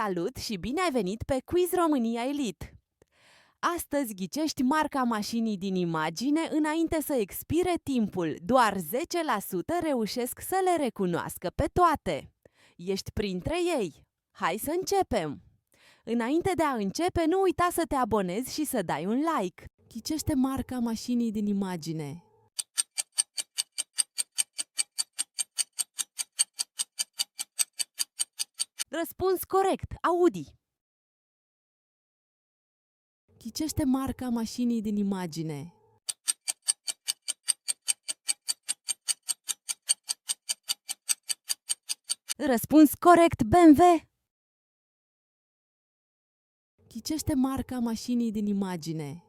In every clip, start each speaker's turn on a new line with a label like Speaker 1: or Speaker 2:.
Speaker 1: Salut și bine ai venit pe Quiz România Elite! Astăzi ghicești marca mașinii din imagine înainte să expire timpul. Doar 10% reușesc să le recunoască pe toate. Ești printre ei. Hai să începem! Înainte de a începe, nu uita să te abonezi și să dai un like. Ghicește marca mașinii din imagine. Răspuns corect, Audi. Ghicește marca mașinii din imagine. Răspuns corect, BMW. Ghicește marca mașinii din imagine.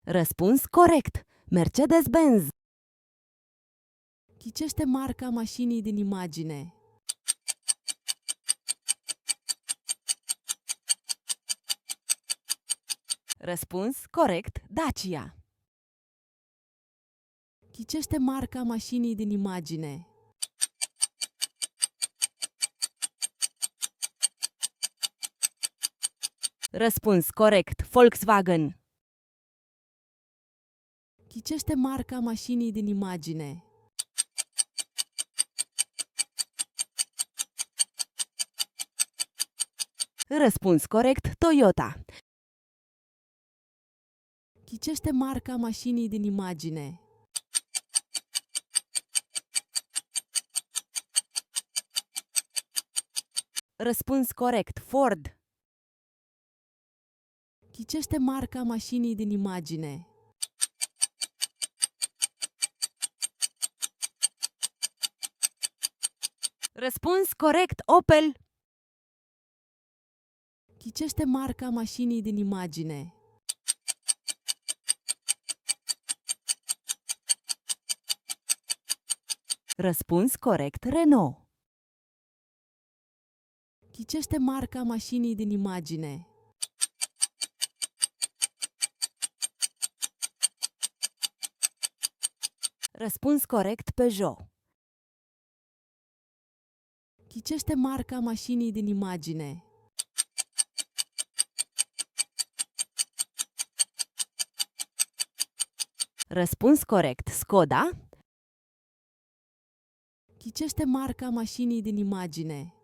Speaker 1: Răspuns corect, Mercedes-Benz. Ghicește marca mașinii din imagine. Răspuns corect, Dacia. Ghicește marca mașinii din imagine. Răspuns corect, Volkswagen. Ghicește marca mașinii din imagine. Răspuns corect, Toyota. Ghicește marca mașinii din imagine. Răspuns corect, Ford. Ghicește marca mașinii din imagine. Răspuns corect, Opel. Ghicește marca mașinii din imagine. Răspuns corect, Renault. Ghicește marca mașinii din imagine. Răspuns corect, Peugeot. Ghicește marca mașinii din imagine. Răspuns corect, Skoda. Ghicește marca mașinii din imagine.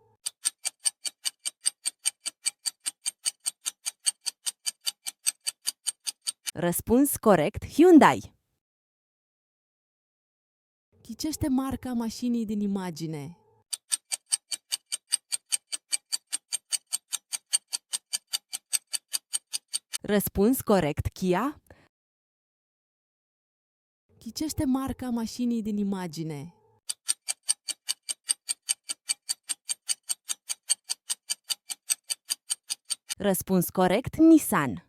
Speaker 1: Răspuns corect, Hyundai. Ghicește marca mașinii din imagine. Răspuns corect, Kia. Ghicește marca mașinii din imagine. Răspuns corect, Nissan.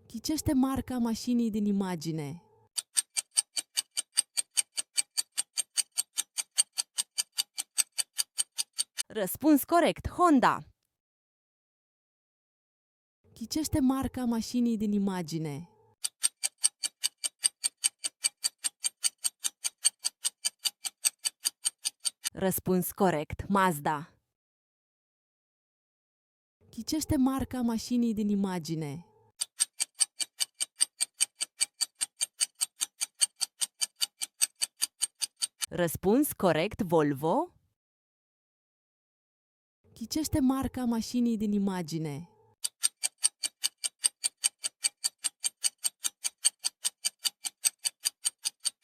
Speaker 1: Ghicește marca mașinii din imagine. Răspuns corect, Honda. Ghicește marca mașinii din imagine. Răspuns corect, Mazda. Ghicește marca mașinii din imagine. Răspuns corect, Volvo. Ghicește marca mașinii din imagine.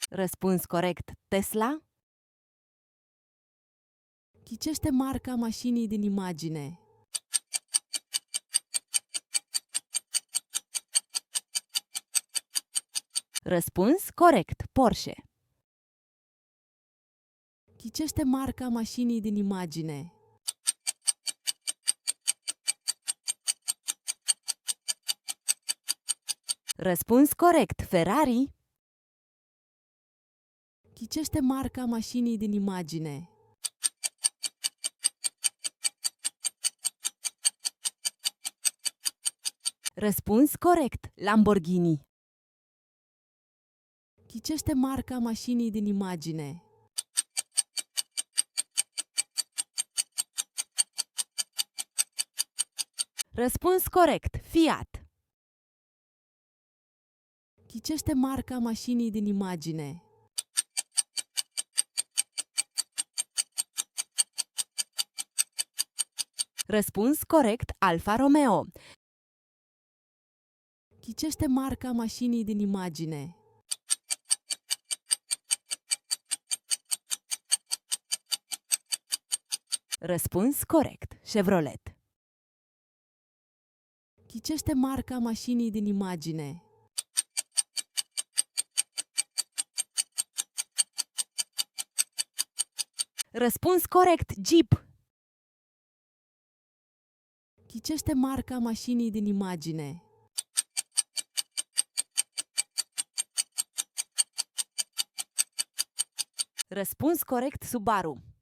Speaker 1: Răspuns corect, Tesla. Ghicește marca mașinii din imagine. Răspuns corect, Porsche. Ghicește marca mașinii din imagine. Răspuns corect, Ferrari. Ghicește marca mașinii din imagine. Răspuns corect, Lamborghini. Ghicește marca mașinii din imagine. Răspuns corect. Fiat. Ghicește marca mașinii din imagine. Răspuns corect. Alfa Romeo. Ghicește marca mașinii din imagine. Răspuns corect. Chevrolet. Ghicește marca mașinii din imagine. Răspuns corect. Jeep. Ghicește marca mașinii din imagine. Răspuns corect. Subaru.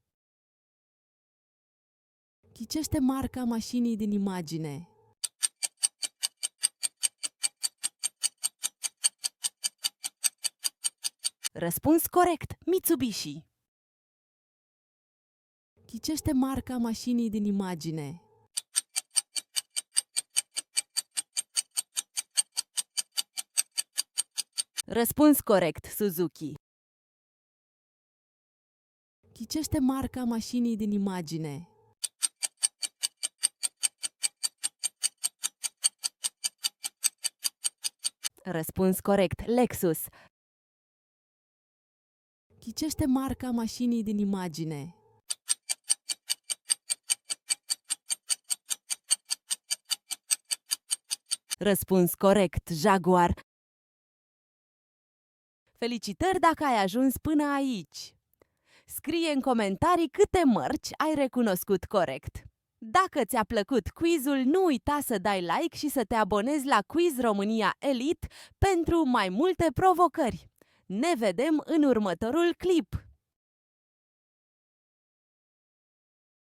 Speaker 1: Ghicește marca mașinii din imagine. Răspuns corect. Mitsubishi. Ghicește marca mașinii din imagine. Răspuns corect. Suzuki. Ghicește marca mașinii din imagine. Răspuns corect. Lexus. Ghicește marca mașinii din imagine. Răspuns corect. Jaguar. Felicitări dacă ai ajuns până aici! Scrie în comentarii câte mărci ai recunoscut corect. Dacă ți-a plăcut quizul, nu uita să dai like și să te abonezi la Quiz România Elite pentru mai multe provocări. Ne vedem în următorul clip!